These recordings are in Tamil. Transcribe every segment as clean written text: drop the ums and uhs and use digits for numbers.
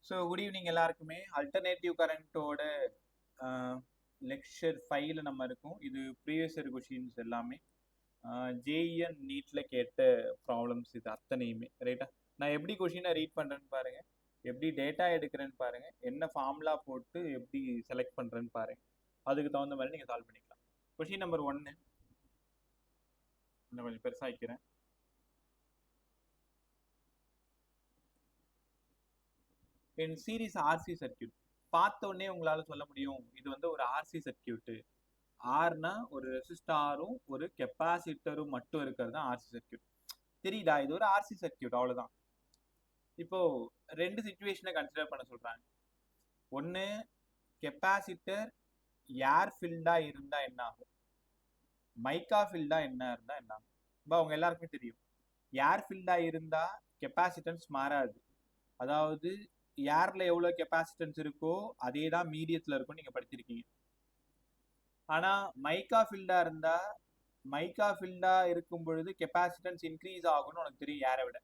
ஸோ குட் ஈவினிங் எல்லாருக்குமே. அல்டர்னேட்டிவ் கரண்ட்டோட லெக்சர் 5ல நம்ம இருக்கோம். இது ப்ரீவியஸ் இயர் கொஷின்ஸ் எல்லாமே ஜேஇஎன் நீட்ல கேட்ட ப்ராப்ளம்ஸ் இது அத்தனையுமே ரைட்டா. நான் எப்படி கொஷினை ரீட் பண்ணுறேன்னு பாருங்க, எப்படி டேட்டா எடுக்கிறேன்னு பாருங்க, என்ன ஃபார்முலா போட்டு எப்படி செலக்ட் பண்ணுறேன்னு பாருங்க. அதுக்கு தகுந்த மாதிரி நீங்கள் சால்வ் பண்ணிக்கலாம். கொஷின் நம்பர் 1 இன்னும் கொஞ்சம் பெருசாகிக்கிறேன். இன் சீரிஸ் ஆர்சி சர்க்கியூட் பார்த்த உடனே உங்களால சொல்ல முடியும் இது வந்து ஒரு ஆர்சி சர்க்கியூட்டு. ஆர்னா ஒரு ரெசிஸ்டாரும் ஒரு கெப்பாசிட்டரும் மட்டும் இருக்கிறது தான் ஆர்சி சர்க்கியூட். தெரியுதா? இது ஒரு ஆர்சி சர்க்கியூட், அவ்வளவுதான். இப்போ ரெண்டு சிச்சுவேஷனை கன்சிடர் பண்ண சொல்றாங்க. ஒன்று, கெப்பாசிட்டர் ஏர் ஃபில்டா இருந்தா என்ன ஆகும், மைக்கா ஃபில்டா என்ன இருந்தா என்ன ஆகும். இப்போ அவங்க எல்லாருக்குமே தெரியும், ஏர் ஃபில்டா இருந்தா கெப்பாசிட்டன்ஸ் மாறாது. அதாவது ஏர்ல எவ்வளவு கெப்பாசிட்டன்ஸ் இருக்கோ அதே தான் மீடியத்துல இருக்கும், நீங்க படிச்சிருக்கீங்க. ஆனா மைக்கா ஃபில்டா இருந்தா, மைக்கா ஃபில்டா இருக்கும் பொழுது கெப்பாசிட்டன்ஸ் இன்க்ரீஸ் ஆகும்னு உனக்கு தெரியும் ஏரை விட.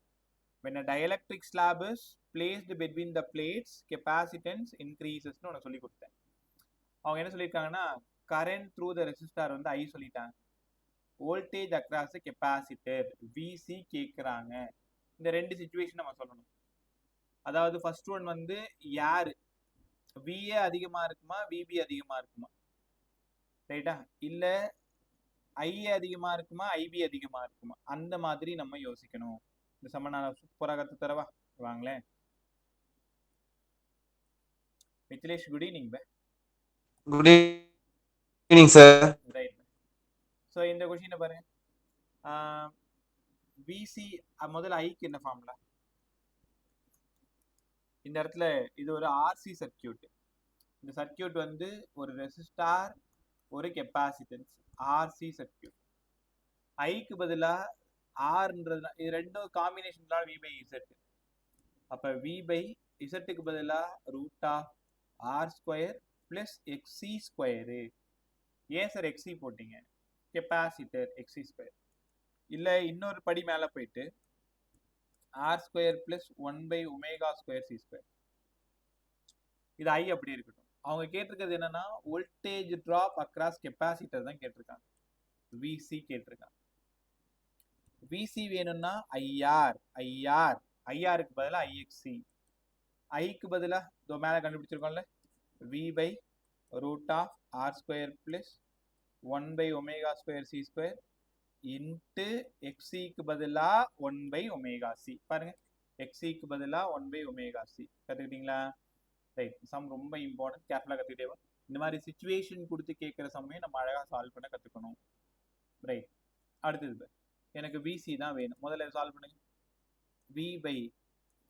when a dielectric slab is placed between the plates capacitance increases னு உனக்கு சொல்லி கொடுத்தேன். அவங்க என்ன சொல்லியிருக்காங்கன்னா, கரண்ட் த்ரூ த ரெசிஸ்டார் வந்து ஐ சொல்லிட்டாங்க, வோல்டேஜ் அக்ராஸ் கெப்பாசிட்டர் விசி கேட்குறாங்க. இந்த ரெண்டு சிச்சுவேஷன் நம்ம சொல்லணும். அதாவது ஃபர்ஸ்ட் ஒன் வந்து யார் விஏ அதிகமா இருக்குமா விபி அதிகமா இருக்குமா, ரைட்டா, இல்ல ஐஏ அதிகமா இருக்குமா ஐபி அதிகமா இருக்குமா, அந்த மாதிரி நம்ம யோசிக்கணும். இந்த சம நான் சூப்பராக கத்து தரவா, வாங்களேன். மித்திலேஷ் குட் ஈவினிங் பே. Good evening sir. Right. So இந்த கொஸ்டினை பாருங்க. விசி முதல்ல ஐக்கு என்ன ஃபார்முலா? இந்த இடத்துல இது ஒரு ஆர்சி சர்க்கியூட். இந்த சர்க்கியூட் வந்து ஒரு ரெசிஸ்டார் ஒரு கெப்பாசிட்டன்ஸ் ஆர்சி சர்க்கியூட். ஐக்கு பதிலாக ஆர்ன்றது இது ரெண்டும் காம்பினேஷன் வி பை இசட். அப்போ வி பை இசட்டுக்கு பதிலாக root of R square plus XC square. ஏன் சார் எக்ஸி போட்டீங்க? Capacitor XC square. இல்லை இன்னொரு படி மேலே போயிட்டு R square plus 1 omega square C square. இது ஐ அப்படி இருக்கட்டும். அவங்க கேட்டிருக்கிறது என்னன்னா, வோல்டேஜ் டிராப் அக்ராஸ் கெப்பாசிட்டர் தான் கேட்டிருக்காங்க, விசி கேட்டிருக்காங்க. விசி வேணும்னா ஐஆர், ஐஆர் ஐஆருக்கு பதிலாக ஐஎக்சி, ஐக்கு பதிலாக இதோ மேலே கண்டுபிடிச்சிருக்கோம்ல V by root of R square plus 1 omega square C square into எக்ஸிக்கு பதிலாக 1 ஒமேகா சி. பாருங்க, எக்ஸிக்கு பதிலாக 1 ஒமேகா சி. கற்றுக்கிட்டீங்களா? ரைட். சம் ரொம்ப இம்பார்ட்டன்ட், கேர்ஃபுல்லாக கற்றுக்கிட்டே வரும். இந்த மாதிரி சிச்சுவேஷன் கொடுத்து கேட்குற சம்மையும் நம்ம அழகாக சால்வ் பண்ண கற்றுக்கணும். ரைட். அடுத்தது எனக்கு விசி தான் வேணும். முதல்ல சால்வ் பண்ணுங்க. V by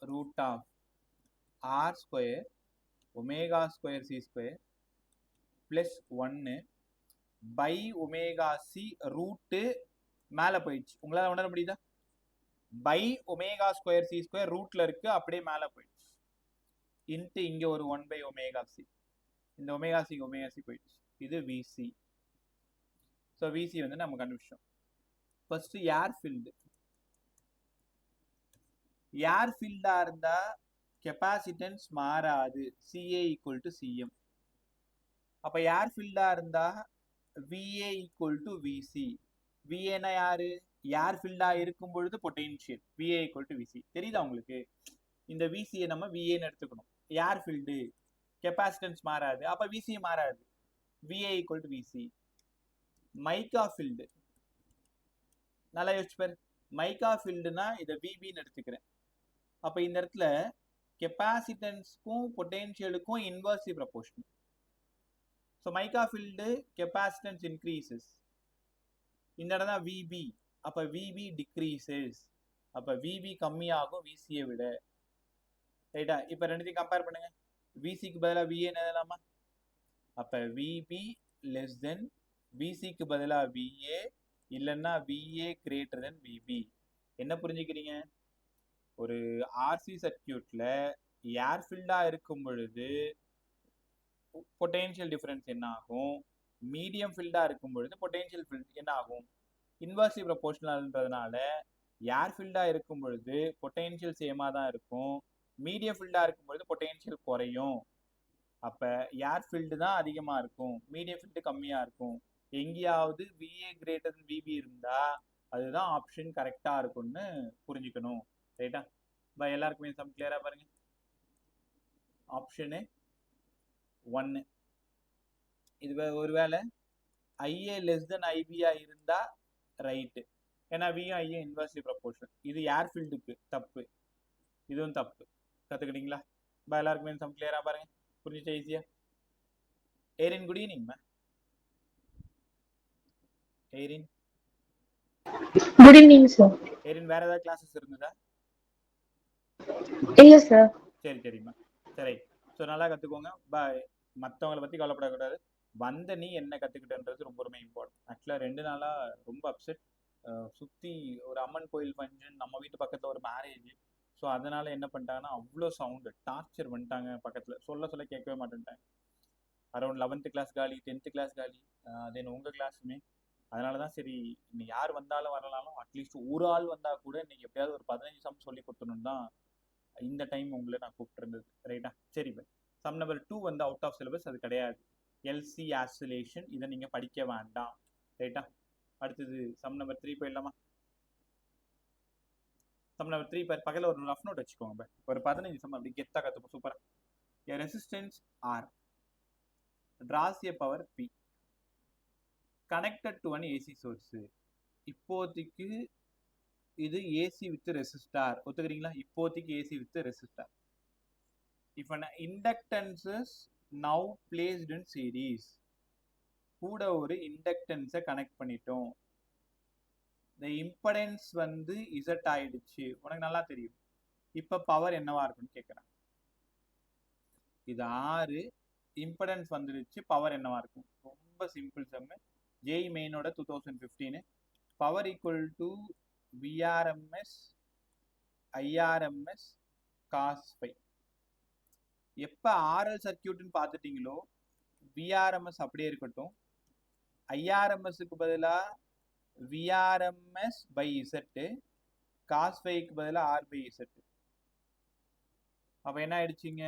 root of R square omega square C square plus 1 by omega C root மேலே போயிடுச்சு. உங்களால் உணர முடியுதா? By omega square C square ரூட்ல இருக்கு, அப்படியே மேலே போயிடுச்சு. இன்ட்டு இங்கே ஒரு 1 ஒமேகா சி, இந்த ஒமேகா சி போயிடுச்சு. இது விசி. ஸோ விசி வந்து நம்ம கண்டுபிடிச்சோம். ஃபர்ஸ்ட் ஏர் ஃபீல்டு. ஏர் ஃபீல்டா இருந்தா கெப்பாசிட்டன்ஸ் மாறாது, சிஏ ஈக்குவல் டு சிஎம். அப்ப ஏர் ஃபீல்டா இருந்தா விஏ ஈக்குவல் டு விசி. விஏனா யாரு? ஏர் ஃபீல்டா இருக்கும் பொழுது பொட்டென்ஷியல், விஏ ஈக்குவல் டு விசி. தெரியுதா உங்களுக்கு? இந்த விசியை நம்ம விஏன்னு எடுத்துக்கணும். ஏர் ஃபீல்டு கெப்பாசிட்டன்ஸ் மாறாது, அப்ப விசி மாறாது, VA equal to VC. Mica field நல்லா யோசிச்சு பாரு. மைக்கா ஃபீல்டுனா இதை விபின்னு எடுத்துக்கிறேன். அப்ப இந்த இடத்துல கெப்பாசிட்டன்ஸ்க்கும் பொட்டென்ஷியலுக்கும் இன்வெர்ஸ்லி ப்ரொபோர்ஷனல். ஸோ மைக்கா ஃபீல்டு கெப்பாசிட்டன்ஸ் இன்க்ரீசஸ், இந்த இடம் தான் விபி. அப்ப விபி டிக்ரீசஸ், அப்ப விபி கம்மியாகும் விசியை விட, ரைட்டா? இப்ப ரெண்டுத்தையும் கம்பேர் பண்ணுங்க. விசிக்கு பதிலாக விஏ எழுதலாமா? அப்ப விபி லெஸ் தென், விசிக்கு பதிலாக விஏ, இல்லைன்னா விஏ கிரேட்டர் தென் விபி. என்ன புரிஞ்சுக்கிறீங்க? ஒரு ஆர்சி சர்க்கியூட்ல ஏர் ஃபீல்டா இருக்கும் பொழுது பொட்டென்ஷியல் டிஃபரன்ஸ் என்ன ஆகும், மீடியம் ஃபீல்டா இருக்கும் பொழுது பொட்டென்ஷியல் ஃபீல்ட் என்ன ஆகும், இன்வெர்ஸ்லி ப்ரொபோர்ஷனல்ன்றதுனால ஏர் ஃபீல்டா இருக்கும் பொழுது பொட்டென்ஷியல் சேமா தான் இருக்கும், மீடியம் ஃபீல்டா இருக்கும்போது பொட்டென்ஷியல் குறையும். அப்ப ஏர் ஃபீல்டு தான் அதிகமா இருக்கும், மீடியம் ஃபீல்டு கம்மியா இருக்கும். எங்கேயாவது VA கிரேட்டர் than VB இருந்தா அதுதான் ஆப்ஷன் கரெக்டா இருக்கும்னு புரிஞ்சுக்கணும். ரைட்டா? எல்லாருக்குமே சம் கிளியரா பாருங்க. ஆப்ஷனு 1. இது ஒருவேளை IA லெஸ் தென் IBயா இருந்தா ரைட்டு, ஏன்னா வியும் ஐயும் இன்வெர்ஸ்லி ப்ரொபோர்ஷனல். இது ஏர் ஃபீல்டுக்கு தப்பு, இதுவும் தப்பு. கத்துக்கிட்டீங்களா? எல்லாருக்குமே சம் கிளியரா பாருங்க. புரிஞ்சுச்சா ஈஸியா? ஏரின், குட் ஈவினிங் மா. ஏரின், குட் ஈவினிங் சார். ஏரின் வேற ஏதாவது கிளாஸஸ் இருந்ததா? இல்ல சார். சரிம்மா, சரி. ஸோ நல்லா கற்றுக்கோங்க. மற்றவங்களை பற்றி கவலைப்படக்கூடாது. வந்த நீ என்ன கற்றுக்கிட்டன்றது ரொம்ப ரொம்ப இம்பார்ட்டன்ட். ஆக்சுவலாக 2 நாளாக ரொம்ப அப்செட். சுற்றி ஒரு அம்மன் கோயில் ஃபங்க்ஷன், நம்ம வீட்டு பக்கத்தில் ஒரு மேரேஜ். ஸோ அதனால் என்ன பண்ணிட்டாங்கன்னா அவ்வளோ சவுண்டு, டார்ச்சர் பண்ணிட்டாங்க பக்கத்தில். சொல்ல கேட்கவே மாட்டேன்ட்டாங்க. அரௌண்ட் 11th கிளாஸ் காலி, 10th கிளாஸ் காலி, தென் உங்கள் கிளாஸுமே. அதனால தான் சரி, இன்னைக்கு யார் வந்தாலும் வரலாலும் அட்லீஸ்ட் ஒரு ஆள் வந்தால் கூட இன்னைக்கு எப்படியாவது ஒரு 15 சம் சொல்லி கொடுத்தணுன்னு தான் இந்த டைம் உங்களை நான் கூப்பிட்டுருந்தது. ரைட்டா? சரி பை. சம் நம்பர் 2 வந்து அவுட் ஆஃப் சிலபஸ், அது கிடையாது. LC ஆசிலேஷன், இதை நீங்கள் படிக்க வேண்டாம். ரைட்டா? அடுத்தது சம் நம்பர் 3 போயிடலாமா? சம் நம்பர் 3 பக்கத்தில் ஒரு ரஃப் நோட் வச்சுக்கோங்க. ஒரு 15 சம் அப்படி கெத்தாக கற்றுப்போம். சூப்பராக. A resistance R draws a power P connected to an AC source. இப்போதைக்கு இது AC வித் ரெசிஸ்டார். ஒத்துக்கிறீங்களா? இப்போதைக்கு AC with resistor. If an inductance is now placed in series, கூட ஒரு இண்டக்டன்ஸை கனெக்ட் பண்ணிட்டோம். இந்த இம்படன்ஸ் வந்து Z ஆயிடுச்சு, உனக்கு நல்லா தெரியும். இப்போ பவர் என்னவா இருக்குன்னு கேட்குறேன். இது 6, இம்படன்ஸ் வந்துடுச்சு, பவர் என்னவா இருக்கும்? ரொம்ப சிம்பிள் சம்மு. JEE மெயினோட 2015. Power equal to VRMS IRMS cos phi. எப்போ RL சர்க்கியூட்னு பார்த்துட்டீங்களோ VRMS அப்படியே இருக்கட்டும், IRMSக்கு பதிலாக VRMS by Z, cos phiக்கு பதிலாக R by Z. அப்போ என்ன ஆயிடுச்சுங்க?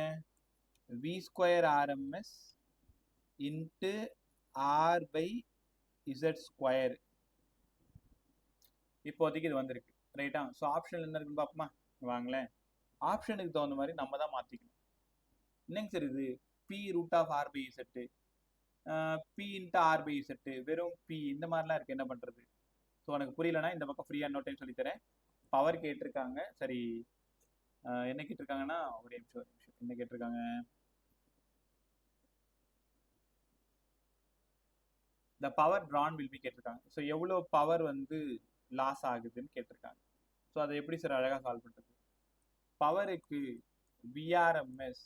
V square RMS into R by Z square. இப்போதைக்கு இது வந்திருக்கு. ரைட்டா? ஸோ ஆப்ஷன் என்ன இருக்குன்னு பார்ப்போமா? வாங்களேன். ஆப்ஷனுக்கு தகுந்த மாதிரி நம்ம தான் மாற்றிக்கணும். என்னங்க சார் இது? P root of R by Z, P into R by Z, வெறும் P, இந்த மாதிரிலாம் இருக்குது. என்ன பண்ணுறது? ஸோ எனக்கு புரியலன்னா இந்த பக்கம் ஃப்ரீயாக இன்னொரு டைம் சொல்லித்தரேன். பவர் கேட்டிருக்காங்க. சரி, என்ன கேட்டிருக்காங்கன்னா ஒரு நிமிஷம் என்ன கேட்டிருக்காங்க? the power drawn will be கேட்டிருக்காங்க. ஸோ எவ்வளோ பவர் வந்து லாஸ் ஆகுதுன்னு கேட்டிருக்காங்க. ஸோ அதை எப்படி சார் அழகாக சால்வ் பண்ணுறது? பவருக்கு VRMS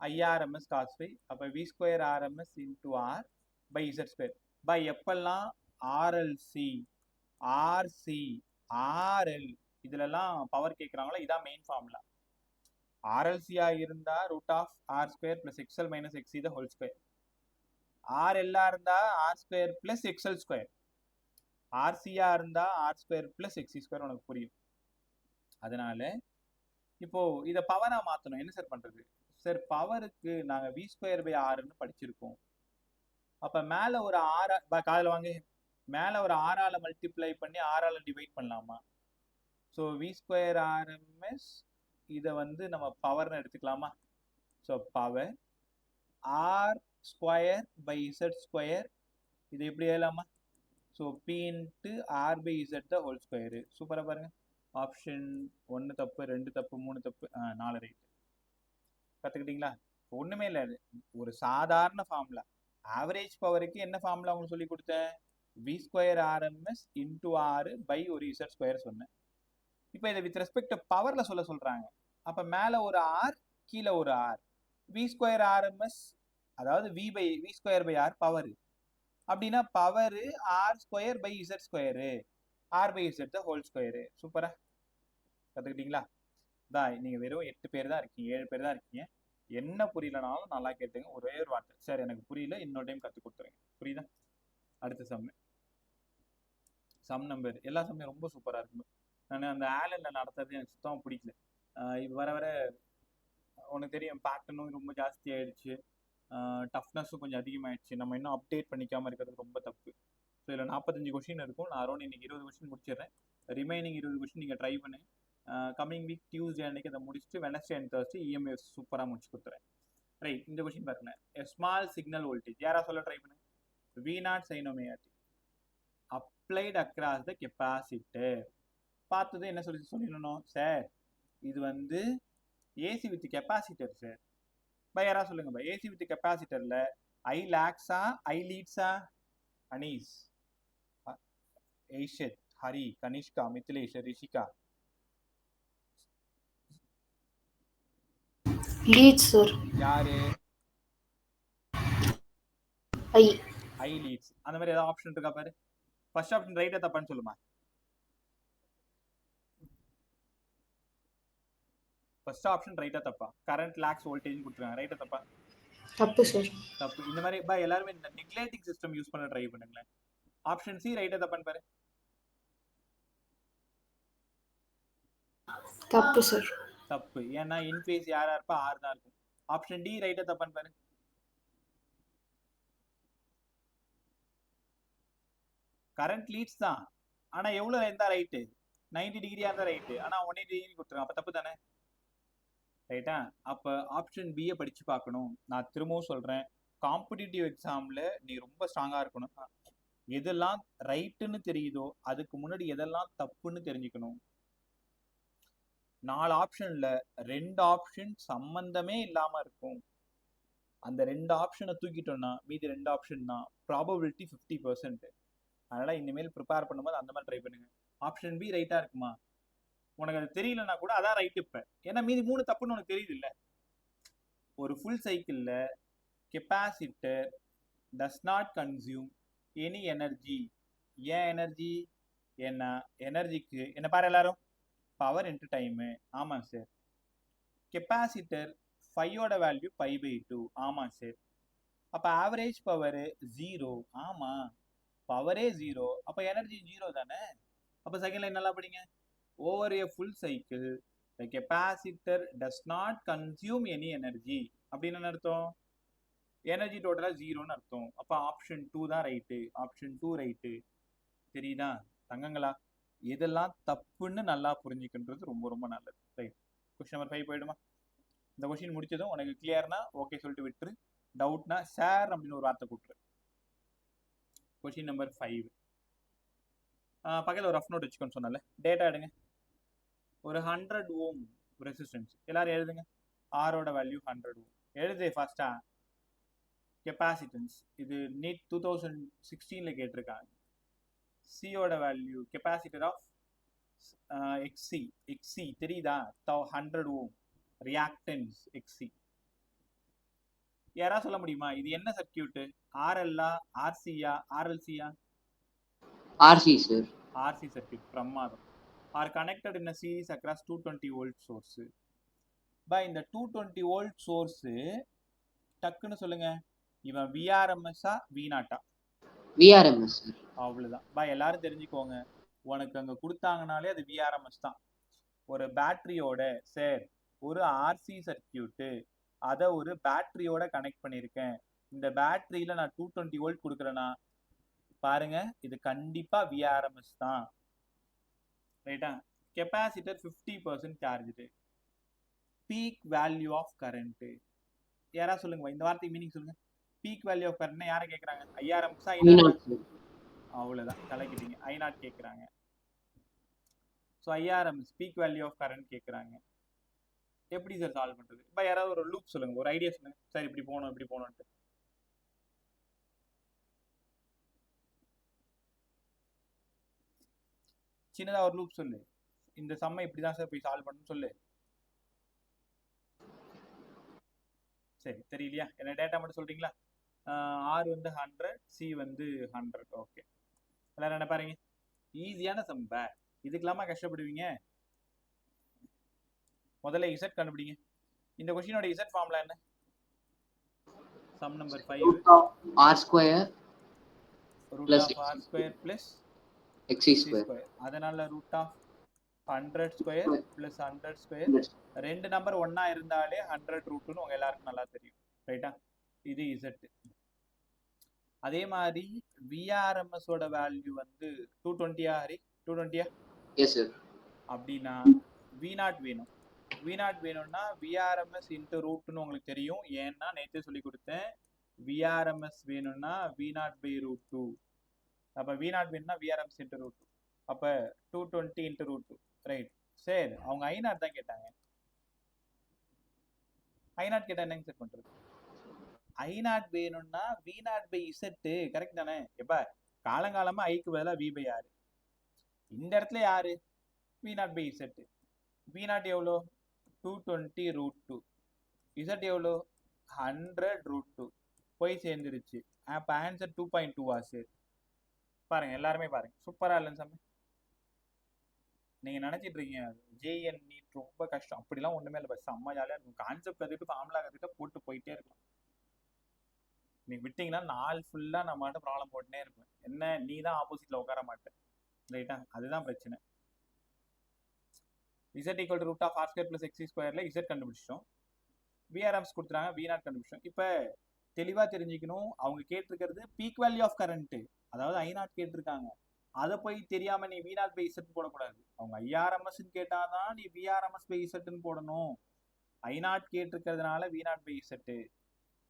IRMS cos phi, அப்போ V square RMS into R by Z square. By எப்பெல்லாம் RLC RC RL இதுலலாம் பவர் கேட்குறாங்களோ இதான் மெயின் ஃபார்முலா. RLCயாக இருந்தால் root of R square plus XL minus XC the whole square. RLஆ இருந்தால் R square plus XL square. RCயாக இருந்தால் R square plus XC square. உனக்கு புரியும். அதனால இப்போ இதை பவராக மாற்றணும். என்ன சார் பண்ணுறது? சார் பவருக்கு நாங்கள் V ஸ்கொயர் பை ஆர்ன்னு படிச்சிருக்கோம். அப்போ மேலே ஒரு காதில் வாங்க, மேலே ஒரு ஆறால் மல்டிப்ளை பண்ணி ஆறால் டிவைட் பண்ணலாமா? ஸோ V ஸ்கொயர் RMS இதை வந்து நம்ம பவர்னு எடுத்துக்கலாமா? So power R square by Z square, இது எப்படி எழுதலாமா? So P into R by Z the whole square. சூப்பராக பாருங்கள். ஆப்ஷன் 1 தப்பு, 2 தப்பு, 3 தப்பு, 4 ரைட். கற்றுக்கிட்டீங்களா? ஒன்றுமே இல்லை, ஒரு சாதாரண ஃபார்முலா. ஆவரேஜ் பவருக்கு என்ன ஃபார்முலா உங்களுக்கு சொல்லி கொடுத்தேன்? V square RMS into R by ஒரு Z ஸ்கொயர் சொன்னேன். இப்போ இதை வித் ரெஸ்பெக்ட் பவரில் சொல்கிறாங்க. அப்போ மேலே ஒரு R, கீழே ஒரு R. V ஸ்கொயர் RMS அதாவது V square by R power. அப்படின்னா power R square by Z square, R by Z the whole square. சூப்பராக கற்றுக்கிட்டீங்களா? நீங்கள் வெறும் 8 பேர் தான் இருக்கீங்க, 7 பேர் தான் இருக்கீங்க. என்ன புரியலனாலும் நல்லா கேட்டுங்க. ஒரே ஒரு வார்த்தை, சார் எனக்கு புரியல, இன்னொரு டைம் கற்றுக் கொடுத்துருங்க. புரியுதா? அடுத்த சம் நம்பர் எல்லா சம்மையும் ரொம்ப சூப்பராக இருக்கும். நான் அந்த ஆலனில் நடத்துறது எனக்கு சுத்தமாக பிடிக்கல. இது வர உனக்கு தெரியும் பேட்டர்னும் ரொம்ப ஜாஸ்தி ஆயிடுச்சு, டஃப்னஸும் கொஞ்சம் அதிகமாகிடுச்சு. நம்ம இன்னும் அப்டேட் பண்ணிக்காமல் இருக்கிறது ரொம்ப தப்பு. ஸோ இதில் 45 கொஷின் இருக்கும். நான் அரௌண்ட் இன்னைக்கு 20 கொஷின் முடிச்சிடுறேன். ரிமைனிங் 20 கொஷின் நீங்கள் ட்ரை பண்ணு. கம்மிங் வீக் டியூஸ்டே அன்னைக்கு அதை முடிச்சுட்டு வெனஸ்டே அண்ட் தேர்ஸ்டே இஎம்ஐ சூப்பராக முடிச்சு கொடுத்துறேன். ரைட், இந்த கொஷின் பாருங்க. ஸ்மால் சிக்னல் வோல்டேஜ் யாரா சொல்ல ட்ரை பண்ணு. V0 sin omega t applied across the capacitor. பார்த்தது என்ன சொல்லிடணும் சார், இது வந்து ஏசி வித் கெப்பாசிட்டர் சார். பை யாரா சொல்லுங்க பை. ஏசி வித் கெப்பாசிட்டர்ல ஐ லாக்ஸா ஐ லீட்ஸா? அனீஸ், ஐஷத், ஹரி, கனிஷ்கா, மித்லேஷ், ரிஷிகா. Leads, sir. யாரு? I leads. அந்த மாதிரி ஏதாவது ஆப்ஷன் இருக்கா பாரு. ஃபர்ஸ்ட் ஆப்ஷன் ரைட்டா தப்பான்னு சொல்லுமா. ஃபர்ஸ்ட் ஆப்ஷன் ரைட்டா தப்பா? கரண்ட் லாக்ஸ் வோல்டேஜ் கொடுத்துருக்காங்க, ரைட்டா தப்பா? தப்பு சார். தப்பு. இந்த மாதிரி பா எல்லாரும் இந்த நெக்லேட்டிங் சிஸ்டம் யூஸ் பண்ண ட்ரை பண்ணுங்களேன். ஆப்ஷன் சி ரைட்டா தப்பான்னு பாரு. தப்பு சார். தப்பு. ஏன்னா இன் ஃபேஸ் யாரா இருப்பா? ஆர் தான் இருக்கும். ஆப்ஷன் டி ரைட்டா தப்பான்னு பாரு. கரண்ட் லீட்ஸ் தான், ஆனா எவ்வளவு இருந்தா ரைட்டு? 90 டிகிரியா இருந்தா ரைட்டு, ஆனா 180 டிகிரி கொடுத்துருங்க. அப்ப தப்பு தானே? ரைட்டா? அப்ப ஆப்ஷன் பியை படிச்சு பார்க்கணும். நான் திரும்பவும் சொல்றேன், காம்படிட்டிவ் எக்ஸாம்ல நீ ரொம்ப ஸ்ட்ராங்கா இருக்கணும். எதெல்லாம் ரைட்டுன்னு தெரியுதோ அதுக்கு முன்னாடி எதெல்லாம் தப்புன்னு தெரிஞ்சுக்கணும். 4 ஆப்ஷன்ல 2 ஆப்ஷன் சம்பந்தமே இல்லாம இருக்கும். அந்த 2 ஆப்ஷனை தூக்கிட்டோம்னா மீதி 2 ஆப்ஷன் தான். ப்ராபபிலிட்டி 50%. அதனால இனிமேல் ப்ரிப்பேர் பண்ணும்போது அந்த மாதிரி ட்ரை பண்ணுங்க. ஆப்ஷன் பி ரைட்டா இருக்குமா? உனக்கு அது தெரியலன்னா கூட அதான் ரைட். இப்ப ஏன்னா மீதி 3 தப்புன்னு உனக்கு தெரியுது இல்ல. ஒரு ஃபுல் சைக்கிள்ல capacitor does not consume any energy. ஏன் எனர்ஜி? ஏன்னா எனர்ஜிக்கு என்ன பாரு எல்லாரும், பவர் இன்ட்டு டைமு. ஆமாம் சார். கெப்பாசிட்டர் 5ஓட வேல்யூ π/2. ஆமாம் சார். அப்போ ஆவரேஜ் பவர் 0. ஆமாம், பவரே 0. அப்போ எனர்ஜி 0 தானே. அப்போ செகண்ட் லைன் நல்லா படிங்க. Over A full cycle the capacitor does not consume any energy. அப்படின்னு என்ன அர்த்தம்? எனர்ஜி டோட்டலாக 0ன்னு அர்த்தம். அப்போ ஆப்ஷன் 2 தான் ரைட்டு. Option 2 right. தெரியுதா தங்கங்களா? இதெல்லாம் தப்புன்னு நல்லா புரிஞ்சுக்கின்றது ரொம்ப ரொம்ப நல்லது. ரைட், கொஸ்டின் நம்பர் 5 போயிடுமா? இந்த கொஸ்டின் முடிச்சதும் உனக்கு கிளியர்னா ஓகே சொல்லிட்டு விட்டுரு. டவுட்னா சார் அப்படின்னு ஒரு வார்த்தை கூட்டுரு. கொஸ்டின் நம்பர் 5 பக்கத்தில் ஒரு ரஃப் நோட் வச்சுக்கோன்னு சொன்னால டேட்டா எடுங்க. ஒரு 100 ஓம் ரெசிஸ்டன்ஸ் எல்லாரும் எழுதுங்க. ஆரோட வேல்யூ 100 ஓம் எழுது ஃபாஸ்டா. கெப்பாசிட்டன்ஸ் இது நீட் 2016ல கேட்டிருக்காங்க. சியோட வேல்யூ கெப்பாசிட்டர் ஆஃப் எக்ஸி தெரியுதா? 100 ஓம் ரியாக்டன்ஸ் எக்ஸி. யாரா சொல்ல முடியுமா இது என்ன சர்க்கியூட்? ஆர்எல்லா, ஆர்சியா, ஆர்எல்சியா? RC sir. RC circuit. பிரமாதம். Are connected in a series across 220 volt source. By இந்த 220 volt source டக்குன்னு சொல்லுங்க, இவன் விஆர்எம்எஸ்ஸா V0? VRMS sir. அவ்வளவுதான் பா. எல்லாரும் தெரிஞ்சுக்கோங்க, உனக்கு அங்க கொடுத்தாங்கனாலே அது விஆர்எம்எஸ் தான். ஒரு பேட்டரியோட சார் ஒரு ஆர்சி சர்க்கியூட்டு, அதை ஒரு பேட்டரியோட கனெக்ட் பண்ணியிருக்கேன். இந்த பேட்டரியில நான் 220 வோல்ட் கொடுக்குறேன்னா பாருங்க, இது கண்டிப்பா விஆர்எம்எஸ் தான். ரைட்டா? Capacitor 50% charge. Peak value of current யாரா சொல்லுங்க. இந்த வார்த்தை மீனிங் சொல்லுங்க. பீக் வேல்யூ ஆஃப் கரண்ட் யாரை கேட்குறாங்க? ஐஆர்எம்எஸ்? அவ்வளோதான் கலக்கிட்டீங்க. I0 கேட்குறாங்க. So IRMS peak value of current கேட்குறாங்க. எப்படி சார் சால்வ் பண்ணுறது? இப்போ யாராவது ஒரு லூப் சொல்லுங்க, ஒரு ஐடியா சொல்லுங்க சார். இப்படி போகணும் இப்படி போகணுன்ட்டு. சின்னதாக ஒரு லூப் சொல்லு. இந்த சம்மை இப்படி தான் சார் போய் சால்வ் பண்ணணும்னு சொல்லு. சரி, தெரியலையா? என்ன டேட்டா மட்டும் சொல்றீங்களா? ஆர் வந்து 100, சி வந்து 100. ஓகே, எல்லாரும் என்ன பாருங்க, ஈஸியான சம். இதுக்கெல்லாமா கஷ்டப்படுவீங்க? முதல்ல இசட் கண்டுபிடிங்க. இந்த கொஸ்டினோட இசட் ஃபார்முலா என்ன? Some number 5 R square root of R square plus XC square. அதனால root of 100 square plus 100 square 2 number ஒண்ணா இருந்தாலே 100 ரூட்னு உங்க எல்லாருக்கும் நல்லா தெரியும், ரைட்டா? இது இசட். அதே மாதிரி விஆர்எம்எஸ் ஓட வேல்யூ வந்து 220 ஹரி 220 எஸ் சார். அப்படின்னா V0 வேணும். V0 வேணும்னா விஆர்எம்எஸ் இன்ட்டு ரூட்னு உங்களுக்கு தெரியும். ஏன்னா நேற்று சொல்லி கொடுத்தேன், விஆர்எம்எஸ் வேணும்னா V0/√2. அப்போ V0 வேணும்னா விஆர்எம்எஸ் இன்ட்டு ரூட் 2. அப்போ 220 இன்ட்டு ரூட் 2, ரைட்? சரி, அவங்க I0 தான் கேட்டாங்க. I0 கேட்டா என்னங்க செட் பண்றது? I0 வேணும்னா V0/Z, கரெக்ட் தானே? எப்ப காலங்காலமா ஐக்கு பதிலா V/R. இந்த இடத்துல யாரு? V0/Z. V0 எவ்வளோ? 220√2. Z எவ்வளோ? 100√2. போய் சேர்ந்துருச்சு. அப்போ ஆன்சர் 2.2 ஆச்சு. பாருங்க, எல்லாருமே பாருங்க, சூப்பரா இல்லைன்னு சாமி. நீங்க நினைச்சிட்டு இருக்கீங்க ஜேஎன் நீட் ரொம்ப கஷ்டம், அப்படிலாம் ஒண்ணுமே இல்லை. பஸ் செம்ம ஜாலியா இருக்கும். கான்செப்ட் கற்றுக்கிட்டு ஃபார்முலா கற்றுக்கிட்டு போட்டு போயிட்டே இருக்கலாம். நீங்க விட்டீங்கன்னா நாள் ஃபுல்லா நான் மட்டும் ப்ராப்ளம் போட்டுனே இருப்பேன். என்ன, நீ தான் ஆப்போசிட்ல உட்கார மாட்டேன், ரைட்டா? அதுதான் பிரச்சனை. Z = √(r² + x²)ல Z கண்டுபிடிச்சிட்டோம். விஆர்எம்ஸ் கொடுத்துறாங்க, V0 கண்டுபிடிச்சோம். இப்போ தெளிவா தெரிஞ்சுக்கணும், அவங்க கேட்டிருக்கிறது பீக் வேல்யூ ஆஃப் கரண்ட், அதாவது I0 கேட்டிருக்காங்க. அதை போய் தெரியாம நீ V0/Z போடக்கூடாது. அவங்க IRMS கேட்டாதான் நீ VRMS/Z போடணும். I0 கேட்டிருக்கிறதுனால V0/Z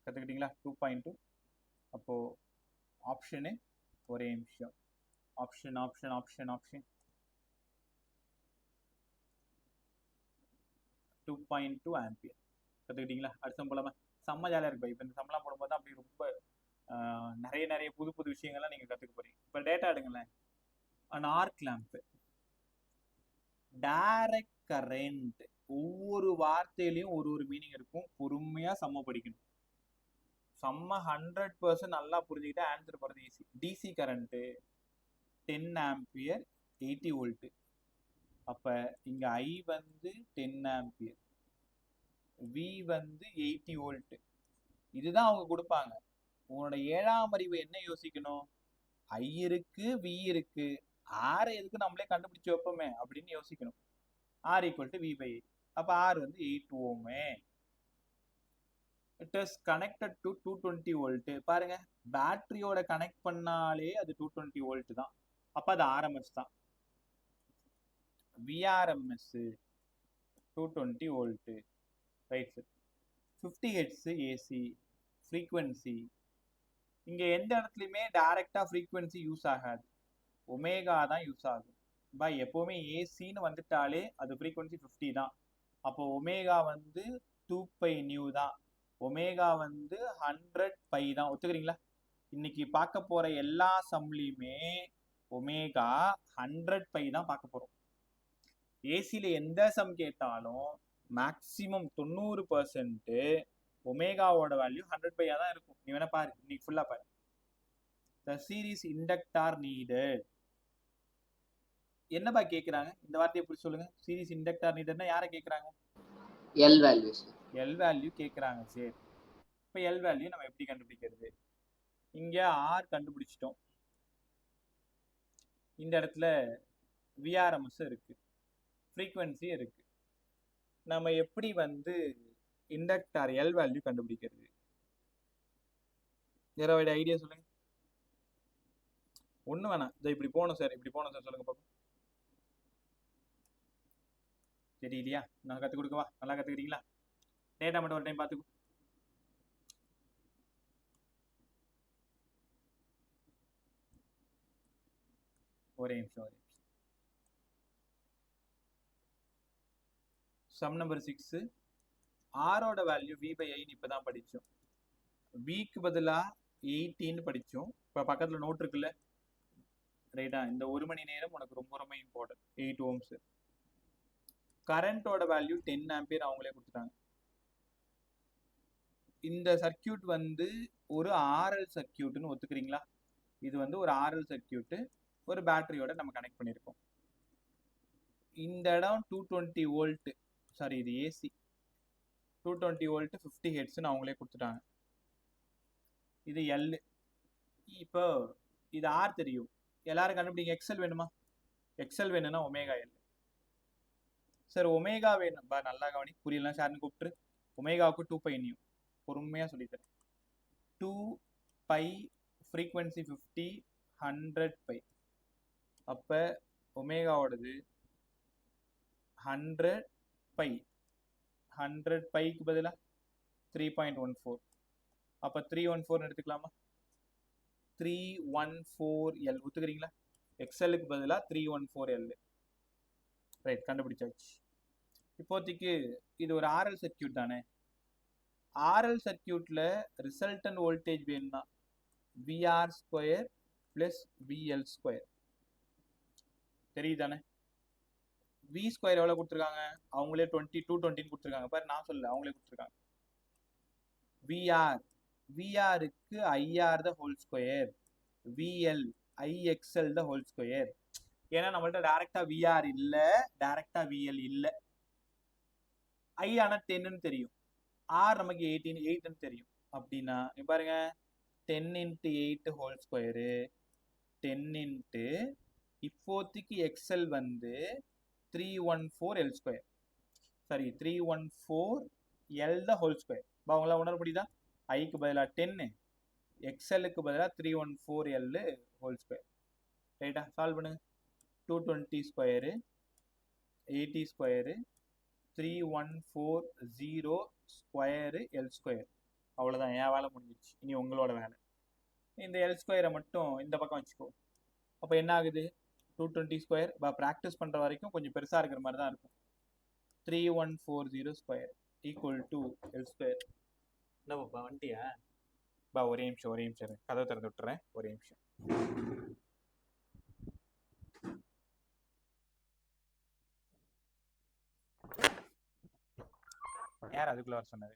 கத்துக்கிட்டீங்களா? 2.2. அப்போ ஆப்ஷனு ஒரே நிமிஷம், option option option option 2.2 ampere கற்றுக்கிட்டீங்களா? அடுத்த போலாமா? செம்ம ஜாலியாக இருக்கு. இப்போ இந்த சம்பளம் போடும்போது தான் அப்படி ரொம்ப நிறைய நிறைய புது புது விஷயங்கள்லாம் நீங்கள் கற்றுக்க போறீங்க. இப்போ டேட்டா எடுங்களேன். an arc lamp, direct current, ஒவ்வொரு வார்த்தையிலையும் ஒரு ஒரு மீனிங் இருக்கும். பொறுமையா சம்ம படிக்கணும். சம்ம 100% நல்லா புரிஞ்சுக்கிட்டு ஆன்சர் போகிறது easy. DC current 10 ampere 80 volt. அப்போ இங்கே I வந்து 10 ஆம்பியர், V வந்து 80 வோல்ட்டு. இதுதான் அவங்க கொடுப்பாங்க. உன்னோட 7ஆம் அறிவு என்ன யோசிக்கணும்? I இருக்கு, V இருக்கு, R எதுக்கு நம்மளே கண்டுபிடிச்சு வைப்போமே அப்படின்னு யோசிக்கணும். R = V/8. அப்போ R வந்து 8 ohm. It is connected to 220 volt. பாருங்க, பேட்டரியோட கனெக்ட் பண்ணாலே அது 220 வோல்ட் தான். அப்போ அது RMS தான். VRMS 220 volt, right sir? 50 Hz AC frequency. இங்கே எந்த இடத்துலையுமே டைரக்டா ஃப்ரீக்வன்சி யூஸ் ஆகாது, ஒமேகா தான் யூஸ் ஆகும். பை எப்போவுமே ஏசின்னு வந்துட்டாலே அது ஃப்ரீக்வன்சி 50 தான். அப்போ ஒமேகா வந்து 2πν தான், ஒமேகா வந்து 100π தான். ஒத்துக்கிறீங்களா? இன்னைக்கு பார்க்க போற எல்லா சம்லையுமே ஒமேகா 100π தான் பார்க்க போறோம். ஏசியில் எந்த சம் கேட்டாலும் மேக்சிமம் 90% ஒமேகாவோட வேல்யூ 100π தான் இருக்கும். நீ வேணா பாரு, இன்னைக்கு ஃபுல்லா பாரு. The series inductor needed. என்னப்பா கேட்குறாங்க? இந்த வார்த்தையை எப்படி சொல்லுங்க? சீரிஸ் இண்டக்டார் நீடட்னா யாரை கேட்குறாங்க? L value. எல் வேல்யூ கேட்குறாங்க. சரி, இப்போ எல் வேல்யூ நம்ம எப்படி கண்டுபிடிக்கிறது? இங்கே ஆர் கண்டுபிடிச்சிட்டோம். இந்த இடத்துல விஆர்எம்எஸ் இருக்கு, ஃப்ரீக்வன்சி இருக்கு. நம்ம எப்படி வந்து இண்டக்டார் எல் வேல்யூ கண்டுபிடிக்கிறது? யாராவது ஐடியா சொல்லுங்க. ஒன்றும் வேணாம், இதை இப்படி போகணும் சார், இப்படி போகணும் சார், சொல்லுங்க பாப்போம். சரி இல்லையா? நான் கற்றுக் கொடுக்கவா? நல்லா கற்றுக்கிறீங்களா? டேட்டா மட்டும் ஒரு டைம் பார்த்துக்கோ. ஒரே நிமிஷம். சம் நம்பர் 6, ஆரோட வேல்யூ V/I இப்போ தான் படித்தோம். விக்கு பதிலாக 18 படித்தோம். இப்போ பக்கத்தில் நோட் இருக்குல்ல, ரைட்டா? இந்த 1 மணி நேரம் உனக்கு ரொம்ப ரொம்ப இம்பார்ட்டன்ட். 8 ohms. கரண்டோட வேல்யூ 10 ஆம்பியர் அவங்களே கொடுத்துட்டாங்க. இந்த சர்க்கியூட் வந்து ஒரு ஆர்எல் சர்க்கியூட்னு ஒத்துக்கிறீங்களா? இது வந்து ஒரு ஆர்எல் சர்க்கியூட்டு, ஒரு பேட்டரியோட நம்ம கனெக்ட் பண்ணியிருக்கோம். இந்த இடம் 220 வோல்ட், சாரி இது ஏசி, 220 வோல்ட் 50 ஹெர்ட்ஸ்னு அவங்களே கொடுத்துட்டாங்க. இது எல். இப்போ இது ஆர் தெரியும், எல்லாரும் கண்டுபிடிங்க. எக்ஸல் வேணுமா? எக்ஸல் வேணும்னா ஒமேகா எல். சார் ஒமேகா வேணும் பா, நல்லா கவனி, புரியலாம் சார்னு கூப்பிட்டு. ஒமேகாவுக்கு 2π நியூ, பொறுமையாக சொல்லித்தரேன். 2π ஃப்ரீக்வன்சி 50 100π. அப்போ ஒமேகாவோடது 100π. 100πக்கு பதிலாக 3.14. அப்போ 314 எடுத்துக்கலாமா? 314L ஒத்துக்கிறீங்களா? எக்ஸ்எல்லுக்கு பதிலாக 314L. ரைட், கண்டுபிடிச்சாச்சு. இப்போதைக்கு இது ஒரு ஆர்எல் சர்க்கியூட் தானே. ஆர்எல் சர்க்கியூட்ல ரிசல்டன்ட் வோல்டேஜ் வேணும்னா VR² + VL². தெரியுதானே? V² எவ்வளோ கொடுத்துருக்காங்க? அவங்களே 220 கொடுத்துருக்காங்க பாரு, நான் சொல்லல, அவங்களே கொடுத்துருக்காங்க. VRக்கு IR the whole square, VL IXL the whole square. ஏன்னா நம்மள்ட்ட டைரக்டா VR இல்ல, டைரக்டா VL இல்ல. I ஆனா 10ன்னு தெரியும், R நமக்கு 8ன்னு தெரியும். அப்படின்னா பாருங்க, 10 × 8 ஹோல் ஸ்கொயரு 10 இப்போதைக்கு XL வந்து 314L². சரி, 314L the whole square. அவங்களாம் உணர முடியுதா? ஐக்கு பதிலாக 10, XLக்கு பதிலாக 314L ஹோல் ஸ்கொயர். ரைட்டா? சால்வ் பண்ணுங்க. 220² 80² 3140² L². அவ்வளோதான், என் வேலை முடிஞ்சிச்சு. இனி உங்களோட வேலை. இந்த L² மட்டும் இந்த பக்கம் வச்சுக்கோ. அப்போ என்ன ஆகுது? 220². ப்ராக்டிஸ் பண்ணுற வரைக்கும் கொஞ்சம் பெருசாக இருக்கிற மாதிரி தான் இருக்கும். 3140² = L². என்னப்பா வந்துட்டியா? ஒரே நிமிஷம் கதவை திறந்து விட்டுறேன், ஒரே நிமிஷம். யார் அதுக்குள்ள வர சொன்னது?